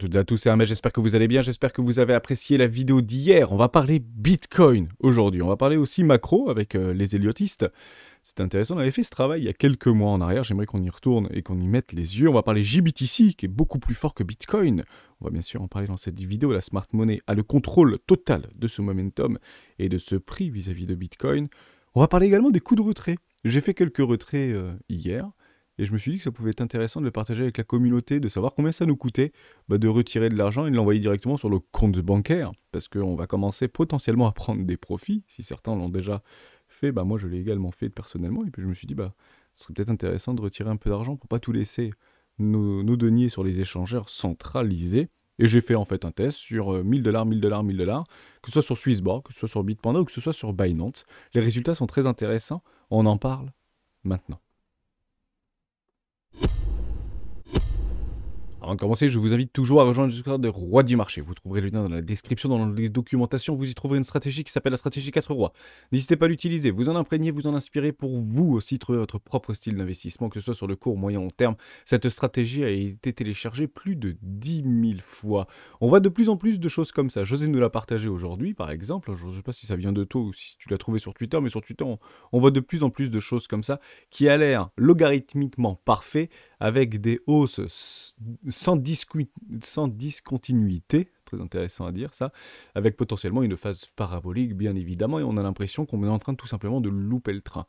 toutes et à tous, c'est Ahmed, j'espère que vous allez bien, j'espère que vous avez apprécié la vidéo d'hier. On va parler Bitcoin aujourd'hui, on va parler aussi macro avec les Elliotistes. C'est intéressant, on avait fait ce travail il y a quelques mois en arrière, j'aimerais qu'on y retourne et qu'on y mette les yeux. On va parler JBTC qui est beaucoup plus fort que Bitcoin. On va bien sûr en parler dans cette vidéo, la smart money a le contrôle total de ce momentum et de ce prix vis-à-vis de Bitcoin. On va parler également des coups de retrait. J'ai fait quelques retraits hier. Et je me suis dit que ça pouvait être intéressant de le partager avec la communauté, de savoir combien ça nous coûtait de retirer de l'argent et de l'envoyer directement sur le compte bancaire. Parce qu'on va commencer potentiellement à prendre des profits. Si certains l'ont déjà fait, moi je l'ai également fait personnellement. Et puis je me suis dit, ce serait peut-être intéressant de retirer un peu d'argent pour pas tout laisser nos deniers sur les échangeurs centralisés. Et j'ai fait en fait un test sur 1000 $, 1000 $, 1000 $, que ce soit sur Swissborg, que ce soit sur Bitpanda ou que ce soit sur Binance. Les résultats sont très intéressants. On en parle maintenant. Avant de commencer, je vous invite toujours à rejoindre le Discord des rois du marché. Vous trouverez le lien dans la description, dans les documentations. Vous y trouverez une stratégie qui s'appelle la stratégie 4 rois. N'hésitez pas à l'utiliser, vous en imprégner, vous en inspirer pour vous aussi trouver votre propre style d'investissement, que ce soit sur le court, moyen ou long terme. Cette stratégie a été téléchargée plus de 10 000 fois. On voit de plus en plus de choses comme ça. José nous l'a partagé aujourd'hui, par exemple. Je ne sais pas si ça vient de toi ou si tu l'as trouvé sur Twitter, mais sur Twitter, on voit de plus en plus de choses comme ça qui a l'air logarithmiquement parfait, avec des hausses sans discontinuité, très intéressant à dire ça, avec potentiellement une phase parabolique bien évidemment, et on a l'impression qu'on est en train de tout simplement de louper le train.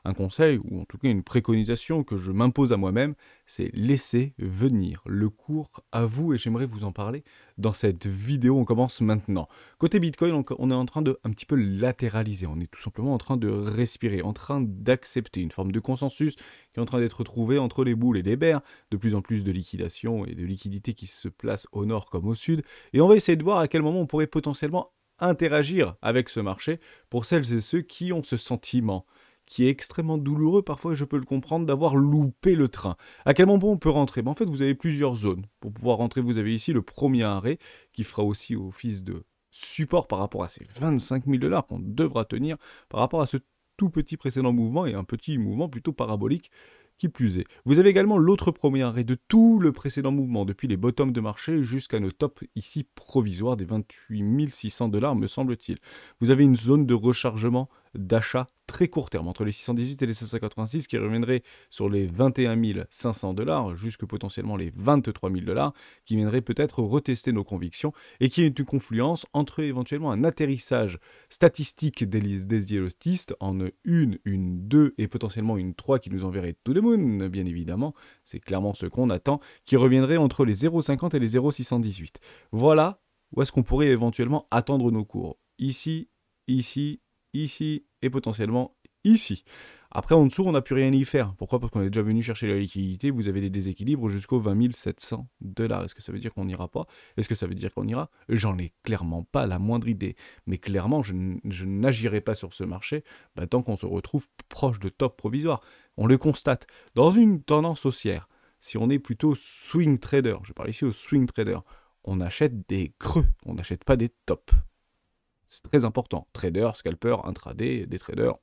Un conseil, ou en tout cas une préconisation que je m'impose à moi-même, c'est laisser venir le cours à vous, et j'aimerais vous en parler dans cette vidéo. On commence maintenant. Côté Bitcoin, on est en train de un petit peu latéraliser, on est tout simplement en train de respirer, en train d'accepter une forme de consensus qui est en train d'être trouvé entre les boules et les bears, de plus en plus de liquidation et de liquidité qui se place au nord comme au sud, et on va essayer de voir à quel moment on pourrait potentiellement interagir avec ce marché pour celles et ceux qui ont ce sentiment qui est extrêmement douloureux, parfois je peux le comprendre, d'avoir loupé le train. À quel moment on peut rentrer? En fait, vous avez plusieurs zones. Pour pouvoir rentrer, vous avez ici le premier arrêt, qui fera aussi office de support par rapport à ces 25 000 $ qu'on devra tenir, par rapport à ce tout petit précédent mouvement, et un petit mouvement plutôt parabolique, qui plus est. Vous avez également l'autre premier arrêt de tout le précédent mouvement, depuis les bottoms de marché jusqu'à nos tops ici provisoires des 28 600 $, me semble-t-il. Vous avez une zone de rechargement d'achat très court terme, entre les 618 et les 586, qui reviendrait sur les 21 500 $, jusque potentiellement les 23 000 $, qui viendrait peut-être retester nos convictions, et qui est une confluence entre éventuellement un atterrissage statistique des Elliotistes en une 2 et potentiellement une 3 qui nous enverrait to the moon, bien évidemment, c'est clairement ce qu'on attend, qui reviendrait entre les 0,50 et les 0,618. Voilà où est-ce qu'on pourrait éventuellement attendre nos cours. Ici, ici, ici et potentiellement ici. Après, en dessous, on n'a plus rien à y faire. Pourquoi? Parce qu'on est déjà venu chercher la liquidité, vous avez des déséquilibres jusqu'aux 20 700 $. Est-ce que ça veut dire qu'on n'ira pas? Est-ce que ça veut dire qu'on ira? J'en ai clairement pas la moindre idée. Mais clairement, je n'agirai pas sur ce marché tant qu'on se retrouve proche de top provisoire. On le constate. Dans une tendance haussière, si on est plutôt swing trader, je parle ici au swing trader, on achète des creux, on n'achète pas des tops. C'est très important. Trader, scalper, intraday, des traders,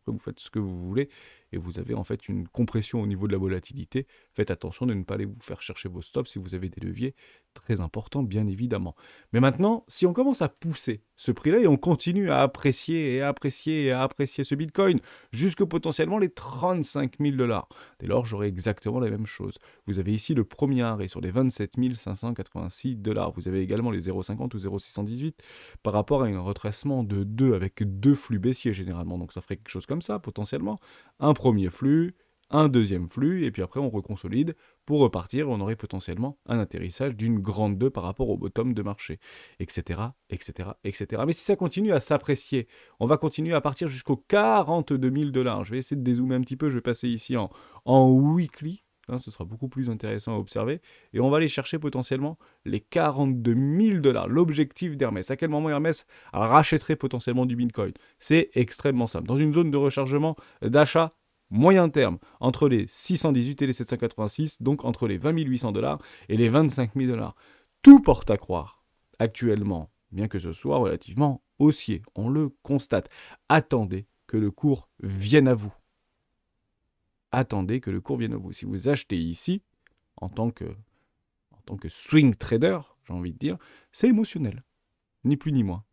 vous faites ce que vous voulez et vous avez en fait une compression au niveau de la volatilité. Faites attention de ne pas aller vous faire chercher vos stops si vous avez des leviers très importants, bien évidemment. Mais maintenant, si on commence à pousser ce prix-là et on continue à apprécier et à apprécier et à apprécier ce Bitcoin jusque potentiellement les 35 000 $, dès lors j'aurai exactement la même chose. Vous avez ici le premier arrêt sur les 27 586 $. Vous avez également les 0,50 ou 0,618 par rapport à un retracement de 2 avec 2 flux baissiers généralement. Donc ça ferait quelque chose comme ça potentiellement. Un premier flux, un deuxième flux, et puis après on reconsolide pour repartir, on aurait potentiellement un atterrissage d'une grande 2 par rapport au bottom de marché, etc., etc., etc. Mais si ça continue à s'apprécier, on va continuer à partir jusqu'aux 42 000 $. Je vais essayer de dézoomer un petit peu, je vais passer ici en weekly, ce sera beaucoup plus intéressant à observer, et on va aller chercher potentiellement les 42 000 $, l'objectif d'Hermès. À quel moment Hermès rachèterait potentiellement du Bitcoin? C'est extrêmement simple. Dans une zone de rechargement d'achat moyen terme, entre les 618 et les 786, donc entre les 20 800 $ et les 25 000 $. Tout porte à croire, actuellement, bien que ce soit relativement haussier, on le constate. Attendez que le cours vienne à vous. Attendez que le cours vienne à vous. Si vous achetez ici, en tant que swing trader, j'ai envie de dire, c'est émotionnel, ni plus ni moins.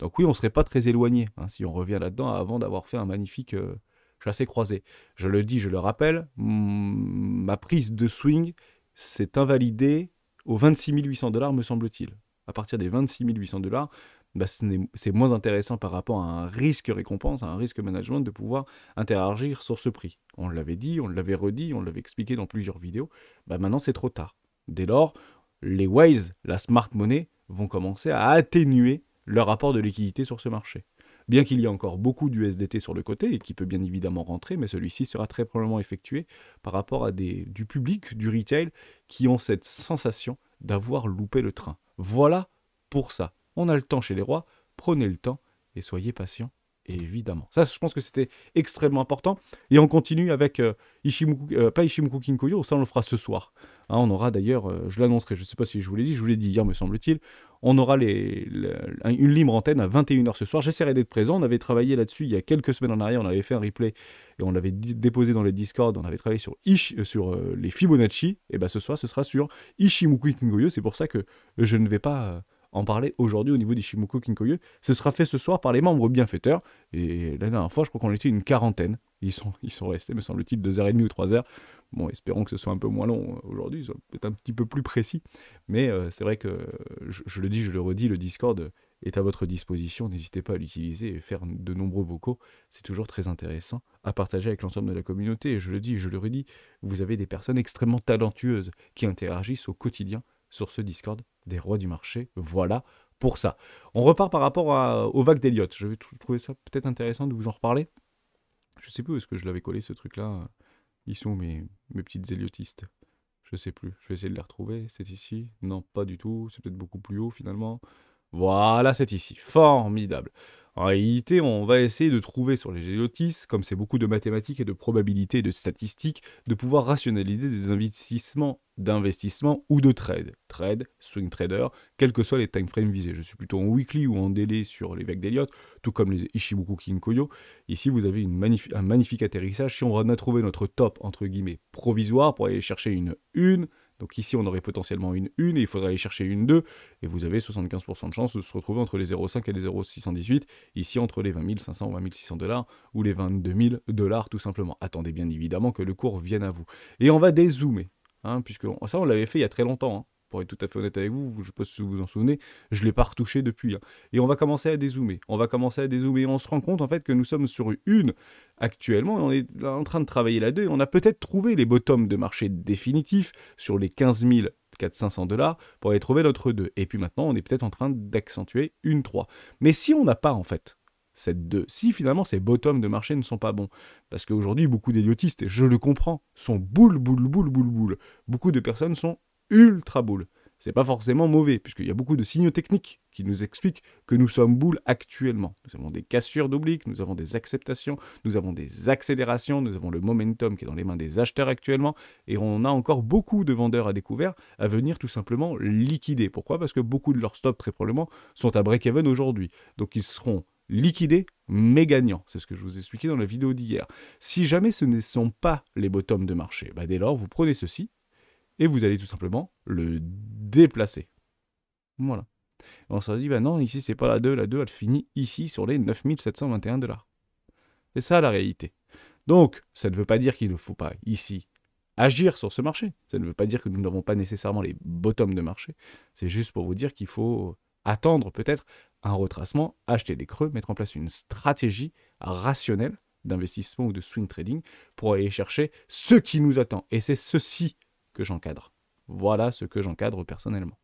Donc oui, on ne serait pas très éloigné hein, si on revient là-dedans avant d'avoir fait un magnifique chassé croisé. Je le dis, je le rappelle, ma prise de swing s'est invalidée aux 26 800 $, me semble-t-il. À partir des 26 800 $, bah, c'est moins intéressant par rapport à un risque récompense, à un risque management de pouvoir interagir sur ce prix. On l'avait dit, on l'avait redit, on l'avait expliqué dans plusieurs vidéos. Bah, maintenant, c'est trop tard. Dès lors, les Waze, la smart money, vont commencer à atténuer leur rapport de liquidité sur ce marché. Bien qu'il y ait encore beaucoup d'USDT sur le côté, et qui peut bien évidemment rentrer, mais celui-ci sera très probablement effectué par rapport à du public, du retail, qui ont cette sensation d'avoir loupé le train. Voilà pour ça. On a le temps chez les rois, prenez le temps et soyez patients, évidemment. Ça, je pense que c'était extrêmement important. Et on continue avec pas Ishimoku Kinkoyo, ça on le fera ce soir. Hein, on aura d'ailleurs, je l'annoncerai, je ne sais pas si je vous l'ai dit hier me semble-t-il, on aura une libre antenne à 21 h ce soir. J'essaierai d'être présent, on avait travaillé là-dessus il y a quelques semaines en arrière, on avait fait un replay et on l'avait déposé dans les Discord, on avait travaillé sur les Fibonacci, et bien ce soir ce sera sur Ishimoku Kinkoyo, c'est pour ça que je ne vais pas en parler aujourd'hui au niveau d'Ishimoku Kinkoyo. Ce sera fait ce soir par les membres bienfaiteurs. Et la dernière fois, je crois qu'on était une quarantaine. Ils sont restés, me semble-t-il, 2h30 ou 3h. Bon, espérons que ce soit un peu moins long aujourd'hui, peut-être un petit peu plus précis. Mais c'est vrai que, je le dis, je le redis, le Discord est à votre disposition. N'hésitez pas à l'utiliser et faire de nombreux vocaux. C'est toujours très intéressant à partager avec l'ensemble de la communauté. Et je le dis, je le redis, vous avez des personnes extrêmement talentueuses qui interagissent au quotidien sur ce Discord des rois du marché. Voilà pour ça. On repart par rapport aux vagues d'Elliott. Je vais trouver ça peut-être intéressant de vous en reparler. Je sais plus où est-ce que je l'avais collé ce truc-là. Ils sont mes petites Elliotistes. Je sais plus. Je vais essayer de les retrouver. C'est ici? Non, pas du tout. C'est peut-être beaucoup plus haut finalement. Voilà, c'est ici. Formidable. En réalité, on va essayer de trouver sur les Elliotis, comme c'est beaucoup de mathématiques et de probabilités et de statistiques, de pouvoir rationaliser des investissements d'investissement ou de trade. Trade, swing trader, quels que soient les time frames visés. Je suis plutôt en weekly ou en daily sur les vagues d'Elliott, tout comme les Ishimoku Kinkoyo. Ici, vous avez un magnifique atterrissage. Si on a trouvé notre top, entre guillemets, provisoire, pour aller chercher une 1, donc ici, on aurait potentiellement une 1 et il faudrait aller chercher une 2. Et vous avez 75% de chance de se retrouver entre les 0,5 et les 0,618. Ici, entre les 20 500 ou 20 600 $ ou les 22 000 $ tout simplement. Attendez bien évidemment que le cours vienne à vous. Et on va dézoomer. Hein, puisque ça, on l'avait fait il y a très longtemps. Hein. Pour être tout à fait honnête avec vous, je ne sais pas si vous vous en souvenez, je ne l'ai pas retouché depuis. Hein. Et on va commencer à dézoomer. On se rend compte en fait que nous sommes sur une actuellement, et on est en train de travailler là-dessus, et on a peut-être trouvé les bottoms de marché définitifs sur les 15 500 $ pour aller trouver notre 2. Et puis maintenant, on est peut-être en train d'accentuer une 3. Mais si on n'a pas en fait cette 2, si finalement ces bottoms de marché ne sont pas bons, parce qu'aujourd'hui, beaucoup d'éliotistes, et je le comprends, sont boule. Beaucoup de personnes sont ultra boule. C'est pas forcément mauvais, puisqu'il y a beaucoup de signaux techniques qui nous expliquent que nous sommes boule actuellement. Nous avons des cassures d'obliques, nous avons des acceptations, nous avons des accélérations, nous avons le momentum qui est dans les mains des acheteurs actuellement, et on a encore beaucoup de vendeurs à découvert à venir tout simplement liquider. Pourquoi? Parce que beaucoup de leurs stops, très probablement, sont à break-even aujourd'hui. Donc ils seront liquidés, mais gagnants. C'est ce que je vous ai expliqué dans la vidéo d'hier. Si jamais ce ne sont pas les bottoms de marché, bah dès lors, vous prenez ceci, et vous allez tout simplement le déplacer. Voilà. On s'est dit, bah non, ici c'est pas la 2 elle finit ici sur les 9 721 $. C'est ça la réalité. Donc, ça ne veut pas dire qu'il ne faut pas ici agir sur ce marché. Ça ne veut pas dire que nous n'avons pas nécessairement les bottoms de marché. C'est juste pour vous dire qu'il faut attendre peut-être un retracement, acheter des creux, mettre en place une stratégie rationnelle d'investissement ou de swing trading pour aller chercher ce qui nous attend. Et c'est ceci que j'encadre. Voilà ce que j'encadre personnellement.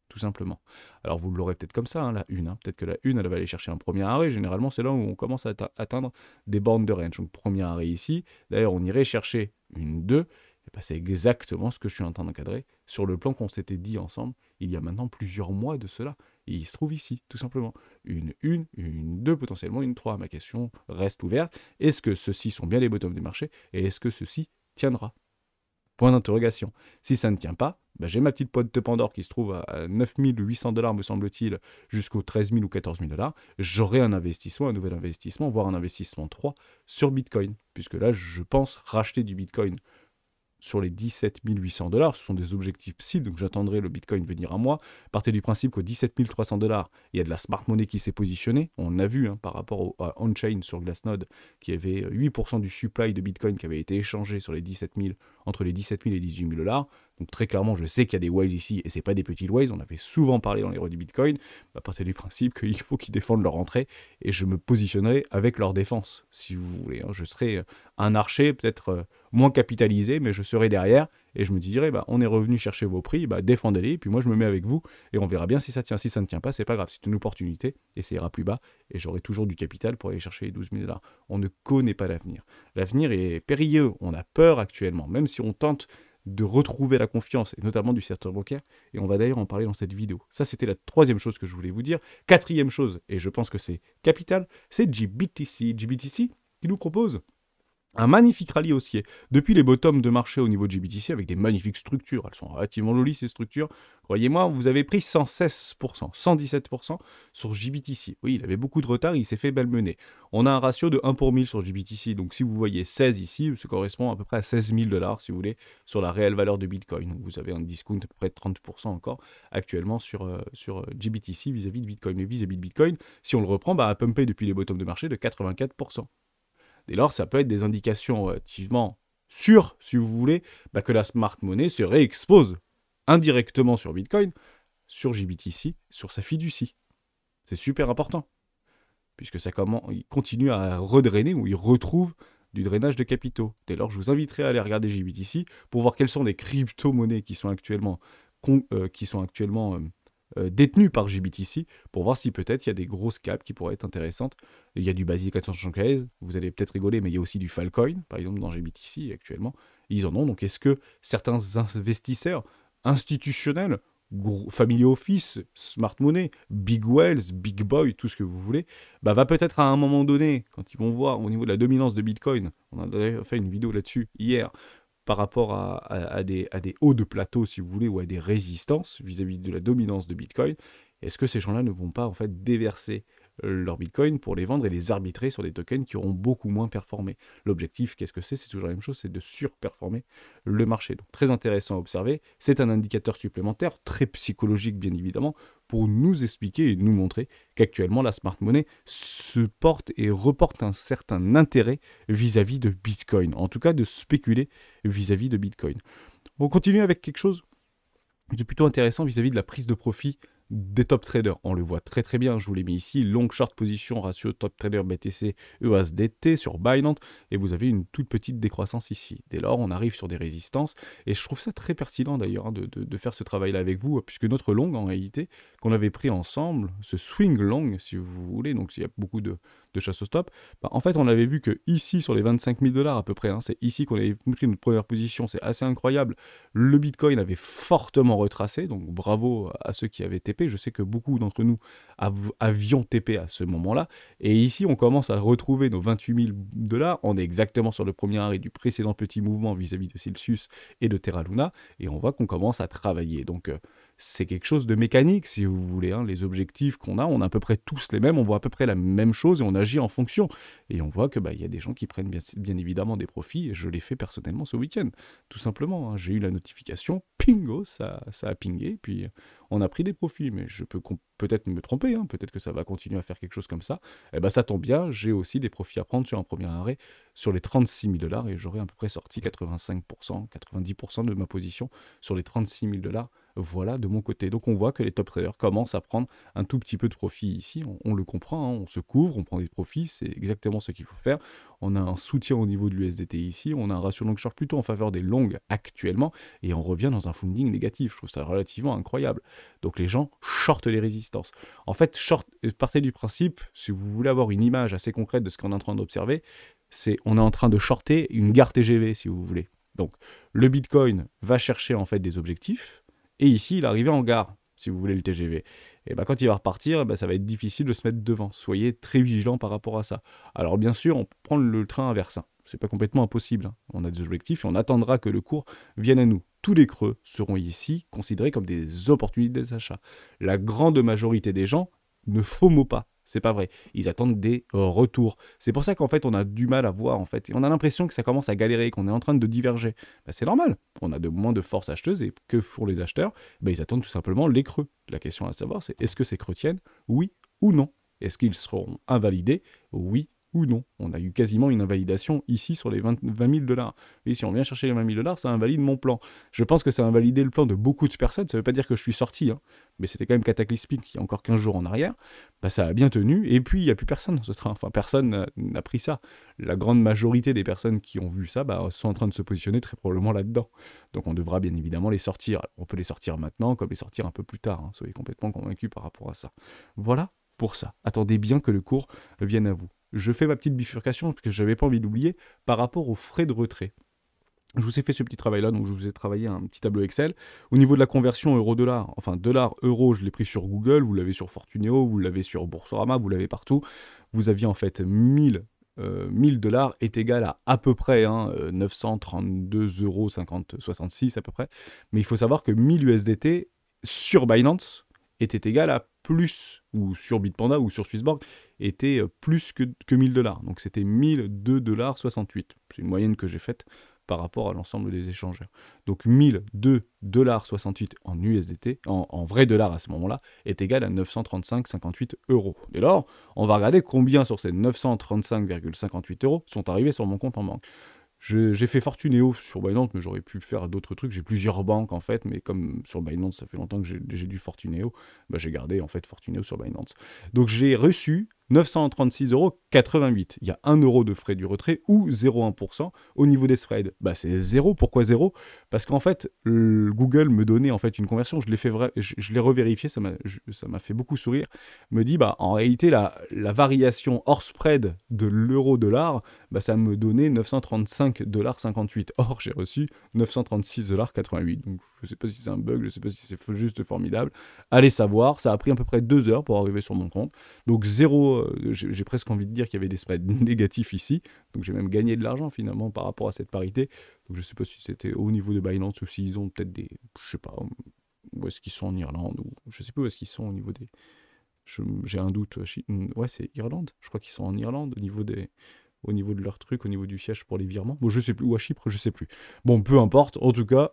Tout simplement. Alors vous l'aurez peut-être comme ça, hein, la 1. Hein. Peut-être que la 1, elle va aller chercher un premier arrêt. Généralement, c'est là où on commence à atteindre des bornes de range. Donc premier arrêt ici. D'ailleurs, on irait chercher une 2. Et ben, c'est exactement ce que je suis en train d'encadrer sur le plan qu'on s'était dit ensemble il y a maintenant plusieurs mois de cela. Et il se trouve ici, tout simplement. Une 1, une 2, potentiellement une 3. Ma question reste ouverte. Est-ce que ceux-ci sont bien les bottoms du marché? Et est-ce que ceci tiendra? Point d'interrogation. Si ça ne tient pas, bah j'ai ma petite boîte de Pandore qui se trouve à 9 800 $, me semble-t-il, jusqu'aux 13 000 ou 14 000 $. J'aurai un investissement, un nouvel investissement, voire un investissement 3 sur Bitcoin. Puisque là, je pense racheter du Bitcoin sur les 17 800 $. Ce sont des objectifs cibles, donc j'attendrai le Bitcoin venir à moi. Partez du principe qu'au 17 300 $, il y a de la smart money qui s'est positionnée. On a vu par rapport à on-chain sur Glassnode, qui avait 8% du supply de Bitcoin qui avait été échangé sur les 17 000, entre les 17 000 et 18 000 $. Donc très clairement, je sais qu'il y a des whales ici, et c'est pas des petits whales, on avait souvent parlé dans les rues du Bitcoin. Partez du principe qu'il faut qu'ils défendent leur entrée, et je me positionnerai avec leur défense, si vous voulez. Je serai un archer, peut-être moins capitalisé, mais je serai derrière, et je me dirai, on est revenu chercher vos prix, défendez-les, puis moi je me mets avec vous, et on verra bien si ça tient. Si ça ne tient pas, c'est pas grave, c'est une opportunité, et ça ira plus bas, et j'aurai toujours du capital pour aller chercher les 12 000 $. On ne connaît pas l'avenir. L'avenir est périlleux, on a peur actuellement, même si on tente de retrouver la confiance, et notamment du secteur bancaire, et on va d'ailleurs en parler dans cette vidéo. Ça, c'était la troisième chose que je voulais vous dire. Quatrième chose, et je pense que c'est capital, c'est GBTC. GBTC qui nous propose un magnifique rallye haussier. Depuis les bottoms de marché au niveau de GBTC, avec des magnifiques structures, elles sont relativement jolies ces structures, croyez-moi, vous avez pris 116%, 117% sur GBTC. Oui, il avait beaucoup de retard, il s'est fait malmener. On a un ratio de 1 pour 1000 sur GBTC, donc si vous voyez 16 ici, ça correspond à peu près à 16 000 $, si vous voulez, sur la réelle valeur de Bitcoin. Donc vous avez un discount à peu près de 30% encore actuellement sur GBTC vis-à-vis de Bitcoin. Mais vis-à-vis de Bitcoin, si on le reprend, a pumpé depuis les bottoms de marché de 84%. Dès lors, ça peut être des indications relativement sûres, si vous voulez, que la smart money se réexpose indirectement sur Bitcoin, sur GBTC, sur sa fiducie. C'est super important, puisque il continue à redrainer, ou il retrouve du drainage de capitaux. Dès lors, je vous inviterai à aller regarder GBTC pour voir quelles sont les crypto-monnaies qui sont actuellement détenues par GBTC, pour voir si peut-être il y a des grosses caps qui pourraient être intéressantes. Il y a du Basic 475, vous allez peut-être rigoler, mais il y a aussi du Filecoin, par exemple dans GBTC actuellement. Ils en ont, donc est-ce que certains investisseurs institutionnels, family office, smart money, big whales, big boy, tout ce que vous voulez, va peut-être à un moment donné, quand ils vont voir au niveau de la dominance de Bitcoin, on a d'ailleurs fait une vidéo là-dessus hier, par rapport à des hauts de plateau, si vous voulez, ou à des résistances vis-à-vis de la dominance de Bitcoin, est-ce que ces gens-là ne vont pas en fait déverser leur Bitcoin pour les vendre et les arbitrer sur des tokens qui auront beaucoup moins performé? L'objectif, qu'est-ce que c'est? C'est toujours la même chose, c'est de surperformer le marché. Donc très intéressant à observer, c'est un indicateur supplémentaire, très psychologique bien évidemment, pour nous expliquer et nous montrer qu'actuellement la smart money se porte et reporte un certain intérêt vis-à-vis de Bitcoin, en tout cas de spéculer vis-à-vis de Bitcoin. On continue avec quelque chose de plutôt intéressant vis-à-vis de la prise de profit des top traders. On le voit très très bien, je vous l'ai mis ici, long short position, ratio top trader BTC EUSDT sur Binance, et vous avez une toute petite décroissance ici. Dès lors, on arrive sur des résistances, et je trouve ça très pertinent d'ailleurs de faire ce travail-là avec vous, puisque notre long en réalité, qu'on avait pris ensemble, ce swing long si vous voulez, donc il y a beaucoup de chasse au stop, en fait on avait vu que ici sur les 25 000 $ à peu près, c'est ici qu'on avait pris notre première position, c'est assez incroyable, le Bitcoin avait fortement retracé, donc bravo à ceux qui avaient TP, je sais que beaucoup d'entre nous avions TP à ce moment-là, et ici on commence à retrouver nos 28 000 $, on est exactement sur le premier arrêt du précédent petit mouvement vis-à-vis de Celsius et de Terra Luna, et on voit qu'on commence à travailler, donc c'est quelque chose de mécanique, si vous voulez. Les objectifs qu'on a, on a à peu près tous les mêmes, on voit à peu près la même chose et on agit en fonction. Et on voit que il y a des gens qui prennent bien évidemment des profits, et je l'ai fait personnellement ce week-end. Tout simplement, j'ai eu la notification, pingo, ça a pingé, puis on a pris des profits, mais je peux peut-être me tromper, peut-être que ça va continuer à faire quelque chose comme ça. Ça tombe bien, j'ai aussi des profits à prendre sur un premier arrêt, sur les 36 000 $, et j'aurais à peu près sorti 85%, 90% de ma position sur les 36 000 $. Voilà de mon côté. Donc on voit que les top traders commencent à prendre un tout petit peu de profit ici. On le comprend, on se couvre, on prend des profits, c'est exactement ce qu'il faut faire. On a un soutien au niveau de l'USDT ici, on a un ratio long short plutôt en faveur des longues actuellement, et on revient dans un funding négatif. Je trouve ça relativement incroyable. Donc les gens shortent les résistances. En fait, partez du principe, si vous voulez avoir une image assez concrète de ce qu'on est en train d'observer, on est en train de shorter une gare TGV, si vous voulez. Donc le Bitcoin va chercher en fait des objectifs, et ici, il est arrivé en gare, si vous voulez, le TGV. Et quand il va repartir, ça va être difficile de se mettre devant. Soyez très vigilants par rapport à ça. Alors bien sûr, on peut prendre le train inverse. C'est pas complètement impossible. On a des objectifs et on attendra que le cours vienne à nous. Tous les creux seront ici considérés comme des opportunités d'achat. La grande majorité des gens ne FOMO pas. C'est pas vrai. Ils attendent des retours. C'est pour ça qu'en fait, on a du mal à voir, en fait. Et on a l'impression que ça commence à galérer, qu'on est en train de diverger. Bah, c'est normal. On a de moins de force acheteuse et que font les acheteurs? Bah, ils attendent tout simplement les creux. La question à savoir, c'est est-ce que ces creux tiennent? Oui ou non? Est-ce qu'ils seront invalidés? Oui ou non. On a eu quasiment une invalidation ici sur les 20 000 $. Et si on vient chercher les 20 000 $, ça invalide mon plan. Je pense que ça a invalidé le plan de beaucoup de personnes. Ça ne veut pas dire que je suis sorti, hein, mais c'était quand même cataclysmique il y a encore 15 jours en arrière. Bah, ça a bien tenu, et puis il n'y a plus personne dans ce train. Enfin, personne n'a pris ça. La grande majorité des personnes qui ont vu ça bah, sont en train de se positionner très probablement là-dedans. Donc on devra bien évidemment les sortir. On peut les sortir maintenant, comme les sortir un peu plus tard. Hein. Soyez complètement convaincus par rapport à ça. Voilà pour ça. Attendez bien que le cours vienne à vous. Je fais ma petite bifurcation, parce que je n'avais pas envie d'oublier, par rapport aux frais de retrait. Je vous ai fait ce petit travail-là, donc je vous ai travaillé un petit tableau Excel. Au niveau de la conversion euro-dollar, enfin dollar-euro, je l'ai pris sur Google, vous l'avez sur Fortuneo, vous l'avez sur Boursorama, vous l'avez partout. Vous aviez en fait 1000 $, est égal à peu près 932,66 € à peu près. Mais il faut savoir que 1000 USDT sur Binance était égal à plus, ou sur Bitpanda ou sur Swissborg, était plus que 1000 $. Donc c'était 1002,68 $. C'est une moyenne que j'ai faite par rapport à l'ensemble des échangeurs. Donc 1002,68 € en USDT, en vrai dollar à ce moment-là, est égal à 935,58 €. Dès lors, on va regarder combien sur ces 935,58 € sont arrivés sur mon compte en banque. J'ai fait Fortuneo sur Binance, mais j'aurais pu faire d'autres trucs. J'ai plusieurs banques en fait, mais comme sur Binance, ça fait longtemps que j'ai du Fortuneo, bah, j'ai gardé en fait Fortuneo sur Binance. Donc j'ai reçu 936,88 €. Il y a 1 € de frais du retrait ou 0,1%. Au niveau des spreads, bah, c'est 0. Pourquoi 0? Parce qu'en fait, Google me donnait en fait une conversion. Je l'ai revérifié, ça m'a fait beaucoup sourire. Me dit, bah, en réalité, la variation hors spread de l'euro-dollar, bah, ça me donnait 935,58 $. Or, j'ai reçu 936,88 $. Donc, je ne sais pas si c'est un bug, je ne sais pas si c'est juste formidable. Allez savoir, ça a pris à peu près 2 heures pour arriver sur mon compte. Donc 0, j'ai presque envie de dire qu'il y avait des spreads négatifs ici. Donc j'ai même gagné de l'argent finalement par rapport à cette parité. Donc je ne sais pas si c'était au niveau de Binance ou s'ils ont peut-être des... Je sais pas, où est-ce qu'ils sont en Irlande ou je ne sais pas où est-ce qu'ils sont au niveau des... J'ai un doute. Ouais, c'est Irlande. Je crois qu'ils sont en Irlande au niveau de leur truc, au niveau du siège pour les virements. Bon, je sais plus, ou à Chypre, je sais plus. Bon, peu importe, en tout cas,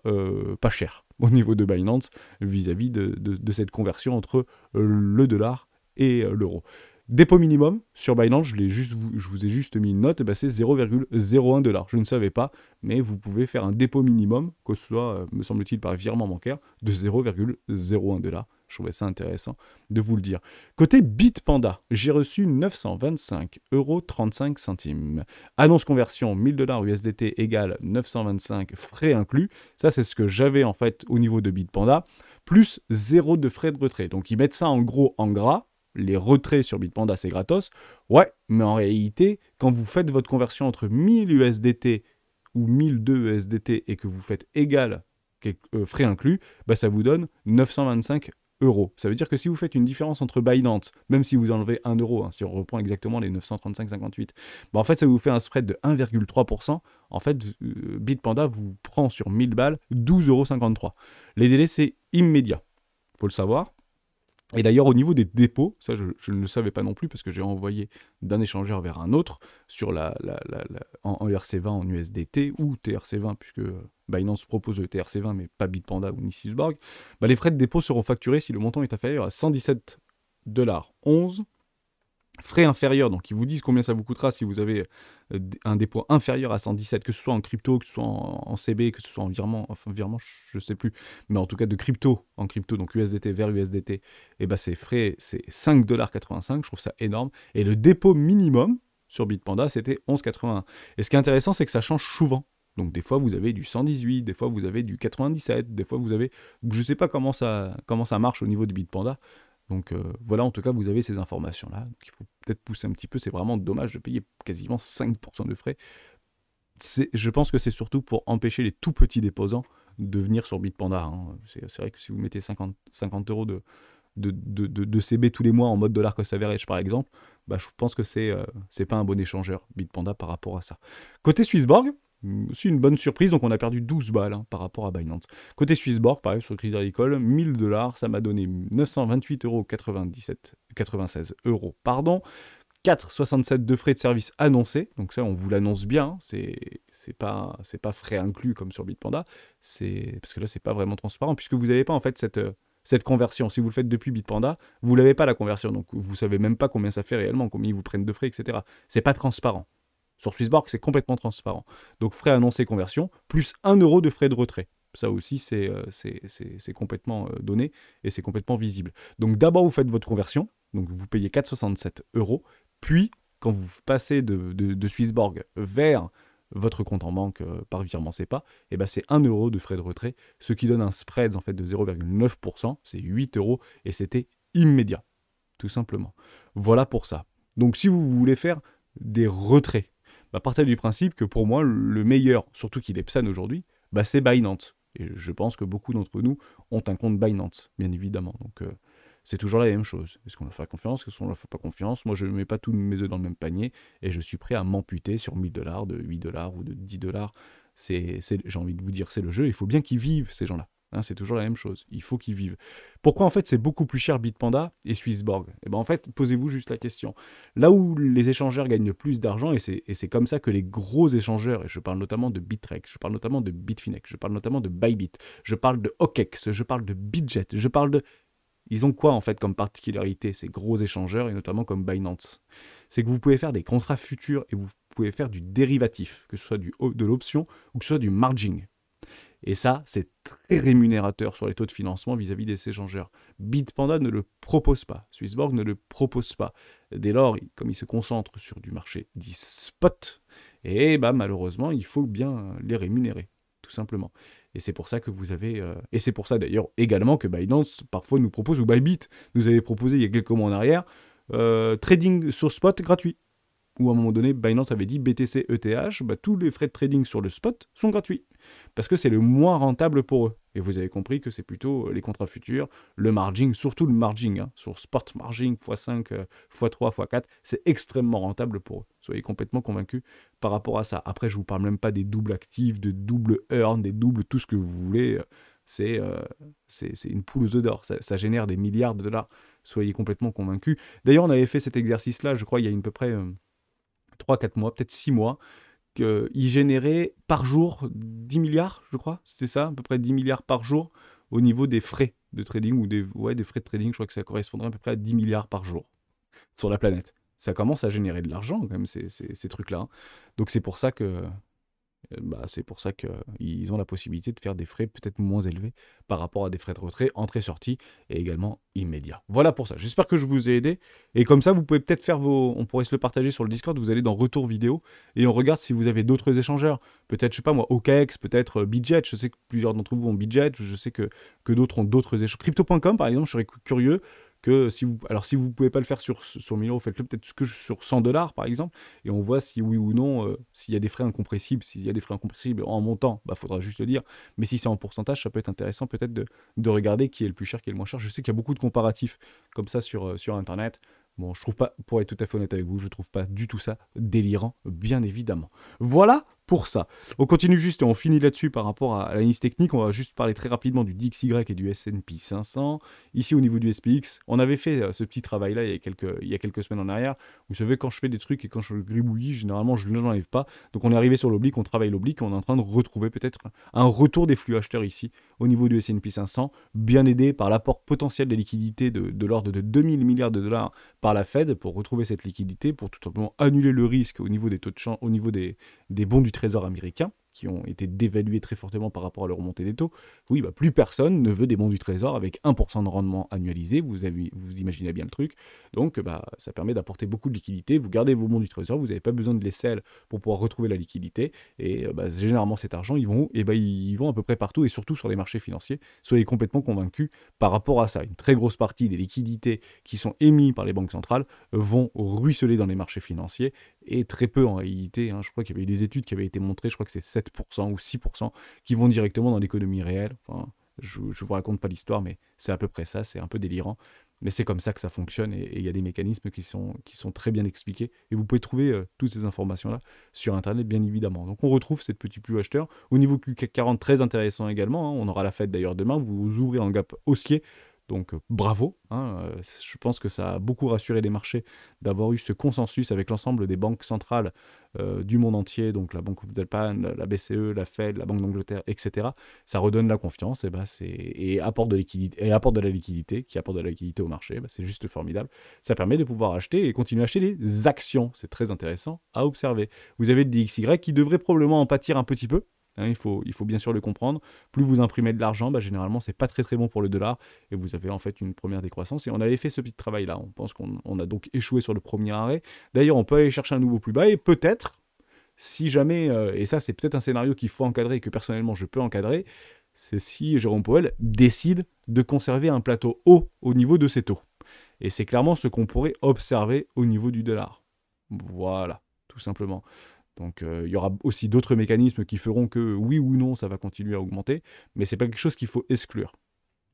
pas cher au niveau de Binance vis-à-vis de cette conversion entre le dollar et l'euro. Dépôt minimum sur Binance, je vous ai juste mis une note, bah c'est 0,01 $. Je ne savais pas, mais vous pouvez faire un dépôt minimum, que ce soit, me semble-t-il, par virement bancaire, de 0,01 $. Je trouvais ça intéressant de vous le dire. Côté Bitpanda, j'ai reçu 925,35 €. Annonce conversion, 1000 $ USDT égale 925 frais inclus. Ça, c'est ce que j'avais en fait au niveau de Bitpanda, plus 0 de frais de retrait. Donc ils mettent ça en gros en gras. Les retraits sur Bitpanda, c'est gratos. Ouais, mais en réalité, quand vous faites votre conversion entre 1000 USDT ou 1002 USDT et que vous faites égal frais inclus, bah ça vous donne 925 €. Ça veut dire que si vous faites une différence entre Binance, même si vous enlevez 1 €, hein, si on reprend exactement les 935,58, bah en fait, ça vous fait un spread de 1,3%. En fait, Bitpanda vous prend sur 1000 balles 12,53 €. Les délais, c'est immédiat. Faut le savoir. Et d'ailleurs, au niveau des dépôts, ça je ne le savais pas non plus parce que j'ai envoyé d'un échangeur vers un autre sur en ERC20 en USDT ou TRC20, puisque Binance propose le TRC20 mais pas Bitpanda ou ni Swissborg. Bah, les frais de dépôt seront facturés si le montant est inférieur à 117,11 $. Frais inférieurs, donc ils vous disent combien ça vous coûtera si vous avez un dépôt inférieur à 117, que ce soit en crypto, que ce soit en CB, que ce soit en virement, je ne sais plus, mais en tout cas de crypto, en crypto, donc USDT vers USDT, et ben ces frais, c'est 5,85 $, je trouve ça énorme, et le dépôt minimum sur Bitpanda, c'était 11,81 €. Et ce qui est intéressant, c'est que ça change souvent. Donc des fois vous avez du 118, des fois vous avez du 97, des fois vous avez... Je ne sais pas comment ça marche au niveau de Bitpanda. Donc voilà, en tout cas, vous avez ces informations-là. Donc il faut peut-être pousser un petit peu. C'est vraiment dommage de payer quasiment 5% de frais. Je pense que c'est surtout pour empêcher les tout petits déposants de venir sur Bitpanda. Hein. C'est vrai que si vous mettez 50 € de CB tous les mois en mode dollar cost average, par exemple, bah, je pense que c'est pas un bon échangeur, Bitpanda, par rapport à ça. Côté Swissborg, aussi une bonne surprise, donc on a perdu 12 balles hein, par rapport à Binance. Côté Swissborg, pareil, sur le Crédit Agricole, 1000 $, ça m'a donné 928,96 €, pardon. 4,67 de frais de service annoncés, donc ça on vous l'annonce bien, hein, c'est pas frais inclus comme sur Bitpanda, parce que là c'est pas vraiment transparent, puisque vous n'avez pas en fait cette conversion. Si vous le faites depuis Bitpanda, vous n'avez pas la conversion, donc vous savez même pas combien ça fait réellement, combien ils vous prennent de frais, etc. C'est pas transparent. Sur Swissborg, c'est complètement transparent. Donc frais annoncés conversion, plus 1 € de frais de retrait. Ça aussi, c'est complètement donné et c'est complètement visible. Donc d'abord, vous faites votre conversion, donc vous payez 4,67 €, puis quand vous passez de Swissborg vers votre compte en banque par virement SEPA, et ben c'est 1 € de frais de retrait, ce qui donne un spread en fait de 0,9%, c'est 8 € et c'était immédiat, tout simplement. Voilà pour ça. Donc si vous voulez faire des retraits, bah, partez du principe que pour moi, le meilleur, surtout qu'il est PSAN aujourd'hui, bah, c'est Binance. Et je pense que beaucoup d'entre nous ont un compte Binance, bien évidemment. Donc c'est toujours la même chose. Est-ce qu'on leur fait confiance? Est-ce qu'on leur fait pas confiance? Moi, je ne mets pas tous mes œufs dans le même panier et je suis prêt à m'amputer sur 1000 $, de 8 $ ou de 10 $. J'ai envie de vous dire, c'est le jeu. Il faut bien qu'ils vivent, ces gens-là. Hein, c'est toujours la même chose. Il faut qu'ils vivent. Pourquoi en fait c'est beaucoup plus cher Bitpanda et Swissborg? Et ben en fait, posez-vous juste la question. Là où les échangeurs gagnent le plus d'argent, et c'est comme ça que les gros échangeurs, et je parle notamment de Bittrex, je parle notamment de Bitfinex, je parle notamment de Bybit, je parle de OKEx, je parle de Bitget, je parle de... Ils ont quoi en fait comme particularité, ces gros échangeurs, et notamment comme Binance? C'est que vous pouvez faire des contrats futurs et vous pouvez faire du dérivatif, que ce soit de l'option ou que ce soit du margin. Et ça, c'est très rémunérateur sur les taux de financement vis-à-vis des échangeurs. Bitpanda ne le propose pas. Swissborg ne le propose pas. Dès lors, comme il se concentre sur du marché dit spot, et bah, malheureusement, il faut bien les rémunérer, tout simplement. Et c'est pour ça que vous avez... et c'est pour ça d'ailleurs également que Binance parfois nous propose, ou Bybit nous avait proposé il y a quelques mois en arrière, trading sur spot gratuit. Où à un moment donné, Binance avait dit BTC ETH, bah, tous les frais de trading sur le spot sont gratuits. Parce que c'est le moins rentable pour eux. Et vous avez compris que c'est plutôt les contrats futurs, le margin, surtout le margin, hein, sur spot margin x5, x3, x4, c'est extrêmement rentable pour eux. Soyez complètement convaincus par rapport à ça. Après, je ne vous parle même pas des doubles actifs, de doubles earn, des doubles, tout ce que vous voulez. C'est une poule aux œufs d'or. Ça génère des milliards de dollars. Soyez complètement convaincus. D'ailleurs, on avait fait cet exercice-là, je crois, il y a à peu près 3-4 mois, peut-être 6 mois, qu'il générait par jour 10 milliards, je crois. C'était ça, à peu près 10 milliards par jour au niveau des frais de trading, ou des frais de trading. Je crois que ça correspondrait à peu près à 10 milliards par jour sur la planète. Ça commence à générer de l'argent, quand même, ces trucs-là. Hein. Donc c'est pour ça que... qu'ils ont la possibilité de faire des frais peut-être moins élevés par rapport à des frais de retrait, entrée-sortie, et également immédiat. Voilà pour ça. J'espère que je vous ai aidé. Et comme ça, vous pouvez peut-être faire on pourrait se le partager sur le Discord, vous allez dans retour vidéo, et on regarde si vous avez d'autres échangeurs. Peut-être, je sais pas moi, OKEx, peut-être Bitget. Je sais que plusieurs d'entre vous ont Bitget, je sais que d'autres ont d'autres échangeurs. Crypto.com, par exemple, je serais curieux que si vous pouvez pas le faire sur 1000 €, faites-le peut-être que sur 100 $, par exemple, et on voit si oui ou non, s'il y a des frais incompressibles. S'il y a des frais incompressibles en montant, bah faudra juste le dire, mais si c'est en pourcentage, ça peut être intéressant peut-être de regarder qui est le plus cher, qui est le moins cher. Je sais qu'il y a beaucoup de comparatifs comme ça sur Internet. Bon, je trouve pas, pour être tout à fait honnête avec vous, je trouve pas du tout ça délirant, bien évidemment. Voilà pour ça. On continue juste et on finit là-dessus par rapport à l'analyse technique. On va juste parler très rapidement du DXY et du S&P 500. Ici, au niveau du SPX, on avait fait ce petit travail-là il y a quelques semaines en arrière. Vous savez, quand je fais des trucs et quand je gribouillis, généralement, je ne l'enlève pas. Donc, on est arrivé sur l'oblique, on travaille l'oblique, on est en train de retrouver peut-être un retour des flux acheteurs ici, au niveau du S&P 500, bien aidé par l'apport potentiel de liquidités de l'ordre de 2000 milliards de dollars par la Fed pour retrouver cette liquidité, pour tout simplement annuler le risque au niveau des taux de change, au niveau des bons du trésor américain, qui ont été dévalués très fortement par rapport à la remontée des taux. Oui, bah, plus personne ne veut des bons du trésor avec 1% de rendement annualisé, vous imaginez bien le truc. Donc bah, ça permet d'apporter beaucoup de liquidité, vous gardez vos bons du trésor, vous n'avez pas besoin de les sell pour pouvoir retrouver la liquidité, et bah, généralement cet argent, ils vont à peu près partout, et surtout sur les marchés financiers. Soyez complètement convaincus par rapport à ça. Une très grosse partie des liquidités qui sont émises par les banques centrales vont ruisseler dans les marchés financiers, et très peu en réalité. Hein, je crois qu'il y avait eu des études qui avaient été montrées, je crois que c'est 7% ou 6% qui vont directement dans l'économie réelle. Enfin, je ne vous raconte pas l'histoire, mais c'est à peu près ça, c'est un peu délirant. Mais c'est comme ça que ça fonctionne et il y a des mécanismes qui sont très bien expliqués. Et vous pouvez trouver toutes ces informations-là sur Internet, bien évidemment. Donc on retrouve cette petite plus acheteur. Au niveau du CAC 40, très intéressant également. Hein. On aura la fête d'ailleurs demain. Vous ouvrez en gap haussier. Donc bravo. Hein. Je pense que ça a beaucoup rassuré les marchés d'avoir eu ce consensus avec l'ensemble des banques centrales du monde entier. Donc la Banque of Japan, la BCE, la Fed, la Banque d'Angleterre, etc. Ça redonne la confiance et apporte de liquidité, et apporte de la liquidité, qui apporte de la liquidité au marché. C'est juste formidable. Ça permet de pouvoir acheter et continuer à acheter des actions. C'est très intéressant à observer. Vous avez le DXY qui devrait probablement en pâtir un petit peu. Hein, il faut bien sûr le comprendre. Plus vous imprimez de l'argent, généralement, c'est pas très très bon pour le dollar. Et vous avez en fait une première décroissance. Et on avait fait ce petit travail-là. On pense qu'on a donc échoué sur le premier arrêt. D'ailleurs, on peut aller chercher un nouveau plus bas. Et peut-être, si jamais, et ça c'est peut-être un scénario qu'il faut encadrer et que personnellement je peux encadrer, c'est si Jérôme Powell décide de conserver un plateau haut au niveau de ses taux. Et c'est clairement ce qu'on pourrait observer au niveau du dollar. Voilà, tout simplement. Donc il y aura aussi d'autres mécanismes qui feront que oui ou non ça va continuer à augmenter, mais c'est pas quelque chose qu'il faut exclure.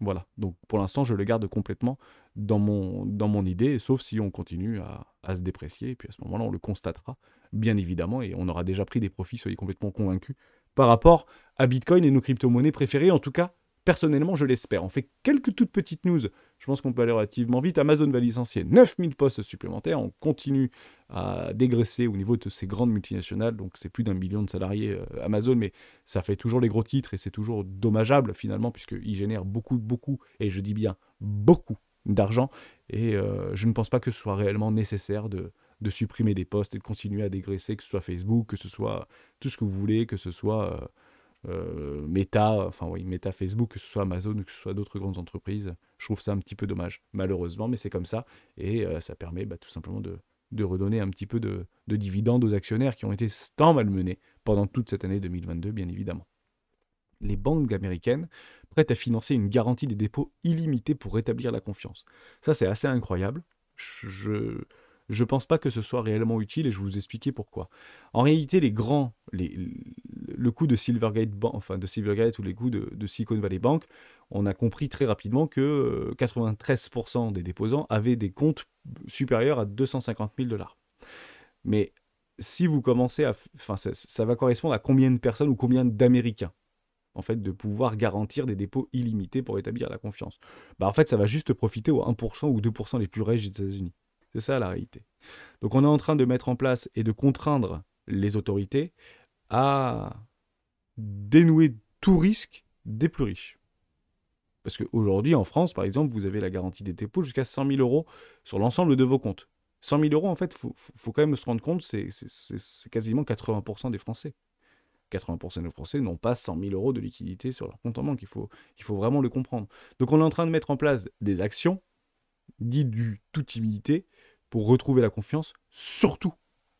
Voilà, donc pour l'instant je le garde complètement dans mon idée, sauf si on continue à se déprécier, et puis à ce moment-là on le constatera, bien évidemment, et on aura déjà pris des profits, soyez complètement convaincus, par rapport à Bitcoin et nos crypto-monnaies préférées, en tout cas, personnellement je l'espère. On fait quelques toutes petites news, je pense qu'on peut aller relativement vite. Amazon va licencier 9000 postes supplémentaires, on continue à dégraisser au niveau de ces grandes multinationales, donc c'est plus d'1 million de salariés Amazon, mais ça fait toujours les gros titres et c'est toujours dommageable finalement, puisqu'ils génèrent beaucoup, et je dis bien beaucoup d'argent, et je ne pense pas que ce soit réellement nécessaire de supprimer des postes et de continuer à dégraisser, que ce soit Facebook, que ce soit tout ce que vous voulez, que ce soit Meta, Meta Facebook, que ce soit Amazon, que ce soit d'autres grandes entreprises. Je trouve ça un petit peu dommage, malheureusement, mais c'est comme ça, et ça permet tout simplement de redonner un petit peu de dividendes aux actionnaires qui ont été tant malmenés pendant toute cette année 2022, bien évidemment. Les banques américaines prêtes à financer une garantie des dépôts illimitée pour rétablir la confiance. Ça, c'est assez incroyable. Je ne pense pas que ce soit réellement utile et je vais vous expliquer pourquoi. En réalité, le coup de Silvergate, ou les coups de Silicon Valley Bank, on a compris très rapidement que 93% des déposants avaient des comptes supérieurs à 250 000 $. Mais si vous commencez à... ça va correspondre à combien de personnes ou combien d'Américains en fait, de pouvoir garantir des dépôts illimités pour établir la confiance. En fait, ça va juste profiter aux 1% ou 2% les plus riches des États-Unis. C'est ça la réalité. Donc on est en train de mettre en place et de contraindre les autorités à dénouer tout risque des plus riches. Parce qu'aujourd'hui, en France, par exemple, vous avez la garantie des dépôts jusqu'à 100 000 € sur l'ensemble de vos comptes. 100 000 €, en fait, faut quand même se rendre compte, c'est quasiment 80% des Français. 80% des Français n'ont pas 100 000 € de liquidité sur leur compte en banque. Il faut vraiment le comprendre. Donc on est en train de mettre en place des actions dites du toute humilité pour retrouver la confiance, surtout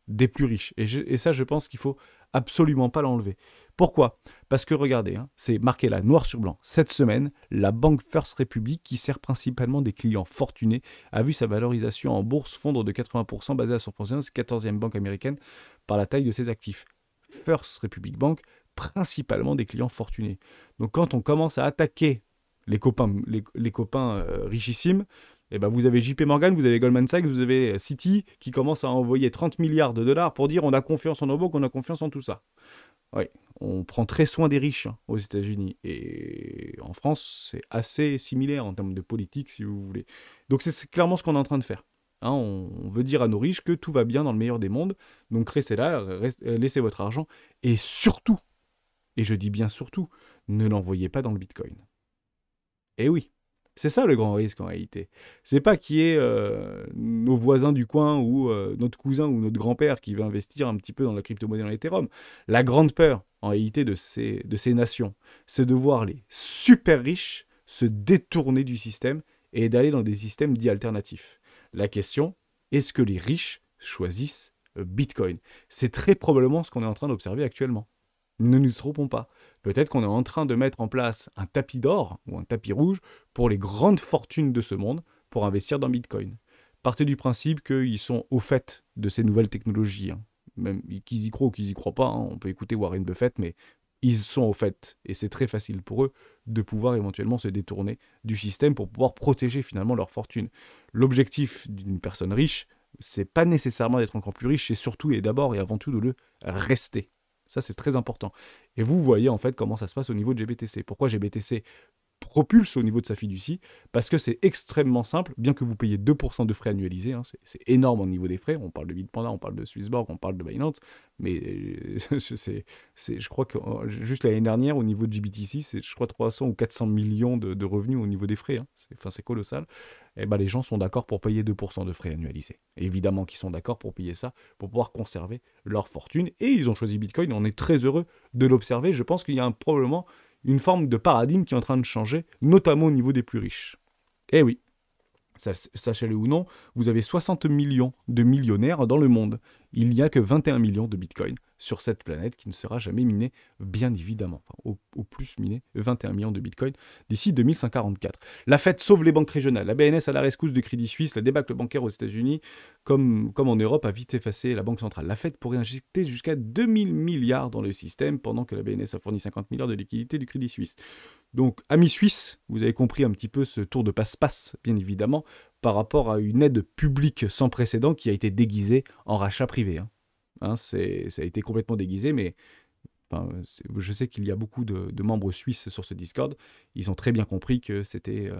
des plus riches. Et ça, je pense qu'il ne faut absolument pas l'enlever. Pourquoi ? Parce que regardez, c'est marqué là, noir sur blanc. Cette semaine, la banque First Republic, qui sert principalement des clients fortunés, a vu sa valorisation en bourse fondre de 80%, basée à San Francisco, c'est la 14e banque américaine par la taille de ses actifs. First Republic Bank, principalement des clients fortunés. Donc quand on commence à attaquer les copains richissimes, vous avez JP Morgan, vous avez Goldman Sachs, vous avez Citi qui commencent à envoyer 30 milliards de dollars pour dire on a confiance en nos banques, on a confiance en tout ça. Oui, on prend très soin des riches aux États-Unis, et en France c'est assez similaire en termes de politique si vous voulez. Donc c'est clairement ce qu'on est en train de faire. On veut dire à nos riches que tout va bien dans le meilleur des mondes, donc restez là, laissez votre argent, et surtout, et je dis bien surtout, ne l'envoyez pas dans le Bitcoin. Et oui, c'est ça le grand risque en réalité. C'est pas qu'il y ait nos voisins du coin ou notre cousin ou notre grand-père qui veut investir un petit peu dans la crypto-monnaie dans l'Ethereum. La grande peur en réalité de ces nations, c'est de voir les super riches se détourner du système et d'aller dans des systèmes dits alternatifs. La question, est-ce que les riches choisissent Bitcoin ? C'est très probablement ce qu'on est en train d'observer actuellement. Ne nous trompons pas. Peut-être qu'on est en train de mettre en place un tapis d'or ou un tapis rouge pour les grandes fortunes de ce monde pour investir dans Bitcoin. Partez du principe qu'ils sont au fait de ces nouvelles technologies. Même qu'ils y croient ou qu'ils y croient pas, on peut écouter Warren Buffett, mais ils sont au fait, et c'est très facile pour eux, de pouvoir éventuellement se détourner du système pour pouvoir protéger finalement leur fortune. L'objectif d'une personne riche, c'est pas nécessairement d'être encore plus riche, c'est surtout et d'abord et avant tout de le rester. Ça, c'est très important. Et vous voyez en fait comment ça se passe au niveau de GBTC. Pourquoi GBTC propulse au niveau de sa fiducie? Parce que c'est extrêmement simple, bien que vous payiez 2% de frais annualisés, hein, c'est énorme au niveau des frais, on parle de Bitpanda, on parle de Swissborg, on parle de Binance, mais je crois que juste l'année dernière, au niveau de GBTC, c'est je crois 300 ou 400 millions de revenus au niveau des frais, hein, c'est colossal. Et ben, les gens sont d'accord pour payer 2% de frais annualisés. Et évidemment qu'ils sont d'accord pour payer ça, pour pouvoir conserver leur fortune, et ils ont choisi Bitcoin, on est très heureux de l'observer. Je pense qu'il y a probablement une forme de paradigme qui est en train de changer, notamment au niveau des plus riches. Eh oui, sachez-le ou non, vous avez 60 millions de millionnaires dans le monde. Il n'y a que 21 millions de bitcoins sur cette planète qui ne sera jamais minée, bien évidemment. Enfin, au plus miné 21 millions de bitcoins d'ici 2144. La Fed sauve les banques régionales. La BNS à la rescousse de Crédit Suisse. La débâcle bancaire aux États-Unis, comme en Europe, a vite effacé la Banque centrale. La Fed pourrait injecter jusqu'à 2000 milliards dans le système pendant que la BNS a fourni 50 milliards de liquidités du Crédit Suisse. Donc, amis suisses, vous avez compris un petit peu ce tour de passe-passe, bien évidemment, par rapport à une aide publique sans précédent qui a été déguisée en rachat privé. Ça a été complètement déguisé, mais enfin, je sais qu'il y a beaucoup de membres suisses sur ce Discord. Ils ont très bien compris que c'était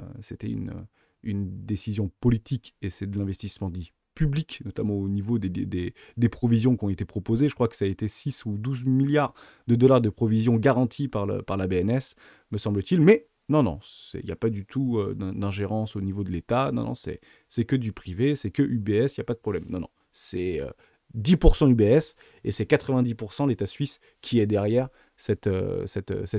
une décision politique et c'est de l'investissement dit public, notamment au niveau des provisions qui ont été proposées. Je crois que ça a été 6 ou 12 milliards de dollars de provisions garanties par la BNS, me semble-t-il. Mais non, il n'y a pas du tout d'ingérence au niveau de l'État. Non, c'est que du privé, c'est que UBS, il n'y a pas de problème. Non, c'est 10% UBS et c'est 90% l'État suisse qui est derrière cette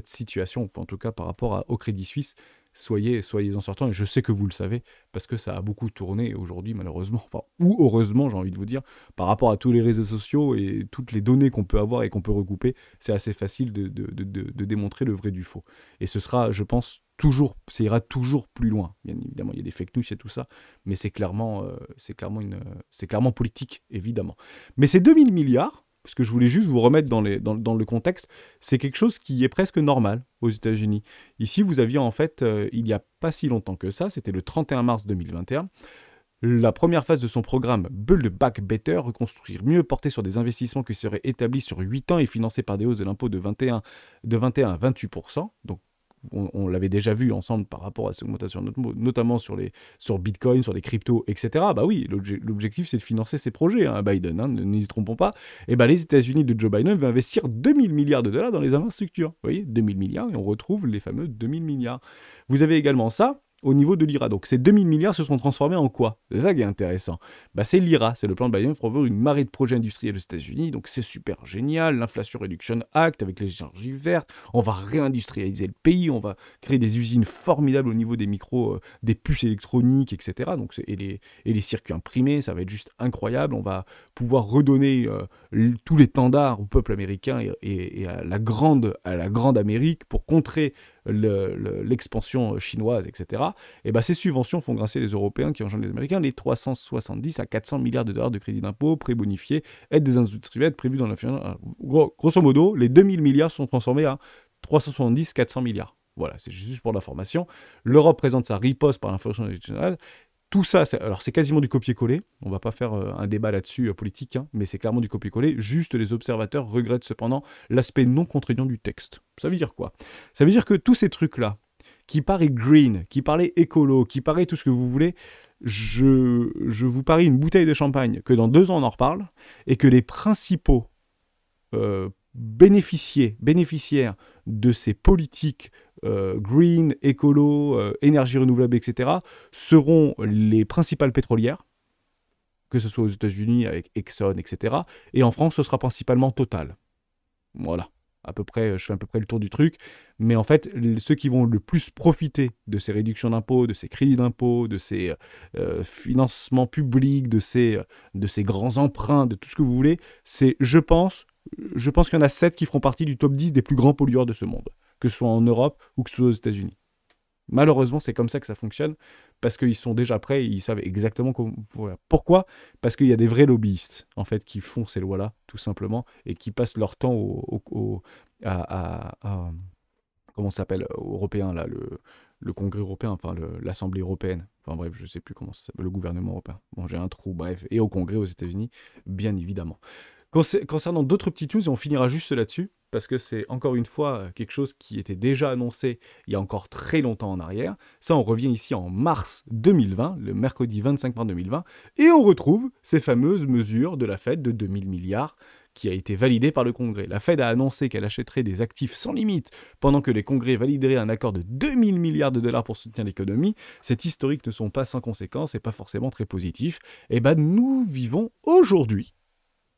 situation, en tout cas par rapport au Crédit Suisse. Soyez-en sortants, et je sais que vous le savez, parce que ça a beaucoup tourné aujourd'hui, malheureusement, enfin, ou heureusement, j'ai envie de vous dire, par rapport à tous les réseaux sociaux et toutes les données qu'on peut avoir et qu'on peut recouper, c'est assez facile de démontrer le vrai du faux. Et ce sera, je pense, ça ira toujours plus loin. Bien évidemment, il y a des fake news et tout ça, mais c'est clairement politique, évidemment. Mais ces 2000 milliards, parce que je voulais juste vous remettre dans le contexte, c'est quelque chose qui est presque normal aux États-Unis. Ici, vous aviez en fait, il n'y a pas si longtemps que ça, c'était le 31 mars 2021, la première phase de son programme Build Back Better, reconstruire mieux, porté sur des investissements qui seraient établis sur 8 ans et financés par des hausses de l'impôt de 21 à 28%. Donc, on l'avait déjà vu ensemble par rapport à cette augmentation, notamment sur Bitcoin, sur les cryptos, etc. Bah oui, l'objectif c'est de financer ces projets, Biden, ne nous y trompons pas. Et les États-Unis de Joe Biden vont investir 2000 milliards de dollars dans les infrastructures. Vous voyez, 2000 milliards, et on retrouve les fameux 2000 milliards. Vous avez également ça au niveau de l'IRA. Donc ces 2000 milliards se sont transformés en quoi? C'est ça qui est intéressant. C'est l'IRA, c'est le plan de Biden pour avoir une marée de projets industriels aux États-Unis. Donc c'est super génial, l'Inflation Reduction Act avec les énergies vertes. On va réindustrialiser le pays, on va créer des usines formidables au niveau des des puces électroniques, etc. Donc, et les circuits imprimés, ça va être juste incroyable. On va pouvoir redonner tous les standards au peuple américain et à la grande Amérique pour contrer l'expansion chinoise, etc. Et ces subventions font grincer les Européens qui engendrent les Américains les 370 à 400 milliards de dollars de crédits d'impôt pré-bonifiés, aide des industriels prévues dans l'inflation. Grosso modo, les 2000 milliards sont transformés à 370-400 milliards. Voilà, c'est juste pour l'information. L'Europe présente sa riposte par l'inflation internationale. Tout ça, c'est quasiment du copier-coller. On ne va pas faire un débat là-dessus politique, mais c'est clairement du copier-coller. Juste les observateurs regrettent cependant l'aspect non contraignant du texte. Ça veut dire quoi? Ça veut dire que tous ces trucs-là, qui paraissent green, qui paraissent écolo, qui paraissent tout ce que vous voulez, je vous parie une bouteille de champagne que dans 2 ans on en reparle, et que les principaux bénéficiaires de ces politiques green, écolo, énergie renouvelable, etc., seront les principales pétrolières, que ce soit aux États-Unis avec Exxon, etc. Et en France, ce sera principalement Total. Voilà. Je fais à peu près le tour du truc. Mais en fait, ceux qui vont le plus profiter de ces réductions d'impôts, de ces crédits d'impôts, de ces financements publics, de ces grands emprunts, de tout ce que vous voulez, c'est, je pense qu'il y en a 7 qui feront partie du top 10 des plus grands pollueurs de ce monde, que ce soit en Europe ou que ce soit aux États-Unis. Malheureusement, c'est comme ça que ça fonctionne, parce qu'ils sont déjà prêts, ils savent exactement voilà. Pourquoi? Parce qu'il y a des vrais lobbyistes, en fait, qui font ces lois-là, tout simplement, et qui passent leur temps comment ça s'appelle, européen, là, le Congrès européen, enfin l'Assemblée européenne, enfin bref, je sais plus comment ça s'appelle, le gouvernement européen. Bon, j'ai un trou, bref, et au Congrès aux États-Unis, bien évidemment. Concernant d'autres petites news, et on finira juste là-dessus, parce que c'est encore une fois quelque chose qui était déjà annoncé il y a encore très longtemps en arrière. Ça, on revient ici en mars 2020, le mercredi 25 mars 2020, et on retrouve ces fameuses mesures de la Fed de 2000 milliards qui a été validée par le Congrès. La Fed a annoncé qu'elle achèterait des actifs sans limite pendant que les Congrès valideraient un accord de 2000 milliards de dollars pour soutenir l'économie. Ces historiques ne sont pas sans conséquences et pas forcément très positifs. Et ben nous vivons aujourd'hui,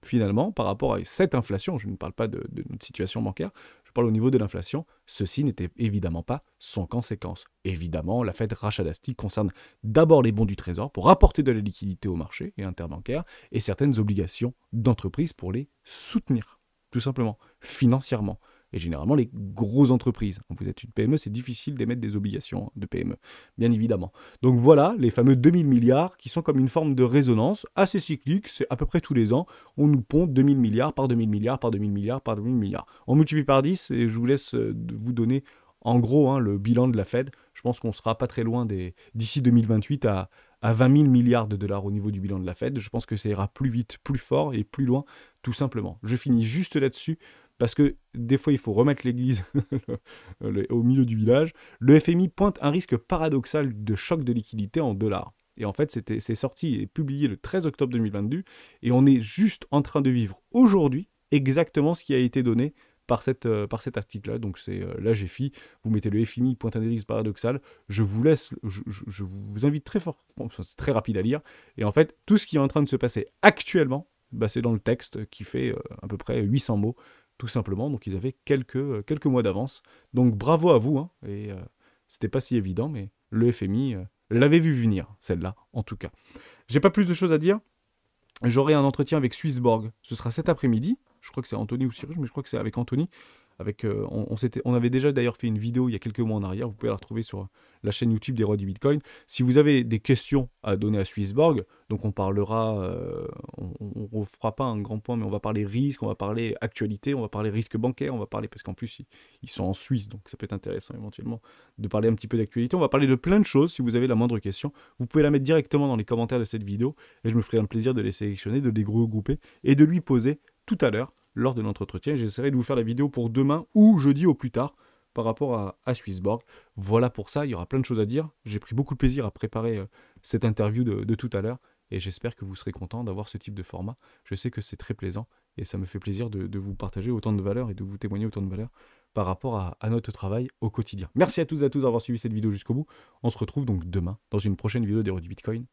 finalement, par rapport à cette inflation, je ne parle pas de notre situation bancaire, je parle au niveau de l'inflation, ceci n'était évidemment pas sans conséquence. Évidemment, la Fed rachat d'Asti concerne d'abord les bons du Trésor pour apporter de la liquidité au marché et interbancaire, et certaines obligations d'entreprise pour les soutenir, tout simplement, financièrement. Et généralement, les grosses entreprises. Quand vous êtes une PME, c'est difficile d'émettre des obligations de PME, bien évidemment. Donc voilà, les fameux 2000 milliards qui sont comme une forme de résonance assez cyclique, c'est à peu près tous les ans, on nous pompe 2000 milliards par 2000 milliards par 2000 milliards par 2000 milliards. On multiplie par 10 et je vous laisse vous donner en gros le bilan de la Fed. Je pense qu'on sera pas très loin d'ici 2028 à 20 000 milliards de dollars au niveau du bilan de la Fed. Je pense que ça ira plus vite, plus fort et plus loin, tout simplement. Je finis juste là-dessus. Parce que des fois, il faut remettre l'église au milieu du village. Le FMI pointe un risque paradoxal de choc de liquidité en dollars. Et en fait, c'est sorti et publié le 13 octobre 2022. Et on est juste en train de vivre aujourd'hui exactement ce qui a été donné par cet article-là. Donc c'est l'AGFI. Vous mettez le FMI pointe un risque paradoxal. Je vous laisse, je vous invite très fort, c'est très rapide à lire. Et en fait, tout ce qui est en train de se passer actuellement, bah, c'est dans le texte qui fait à peu près 800 mots. Tout simplement, donc ils avaient quelques mois d'avance. Donc bravo à vous, hein. Et c'était pas si évident, mais le FMI l'avait vu venir, celle-là, en tout cas. J'ai pas plus de choses à dire. J'aurai un entretien avec Swissborg. Ce sera cet après-midi. Je crois que c'est Anthony ou Cyrus, mais je crois que c'est avec Anthony. On avait déjà d'ailleurs fait une vidéo il y a quelques mois en arrière. Vous pouvez la retrouver sur la chaîne YouTube des Rois du Bitcoin. Si vous avez des questions à donner à Swissborg, donc on parlera, on ne fera pas un grand point, mais on va parler risque, on va parler actualité, on va parler risque bancaire, on va parler, parce qu'en plus ils sont en Suisse, donc ça peut être intéressant éventuellement de parler un petit peu d'actualité. On va parler de plein de choses. Si vous avez la moindre question, vous pouvez la mettre directement dans les commentaires de cette vidéo et je me ferai un plaisir de les sélectionner, de les regrouper et de lui poser tout à l'heure lors de notre entretien. J'essaierai de vous faire la vidéo pour demain ou jeudi au plus tard par rapport à Swissborg. Voilà pour ça, il y aura plein de choses à dire. J'ai pris beaucoup de plaisir à préparer cette interview de tout à l'heure et j'espère que vous serez content d'avoir ce type de format. Je sais que c'est très plaisant et ça me fait plaisir de vous partager autant de valeur et de vous témoigner autant de valeur par rapport à notre travail au quotidien. Merci à tous et à tous d'avoir suivi cette vidéo jusqu'au bout. On se retrouve donc demain dans une prochaine vidéo des Rois du Bitcoin.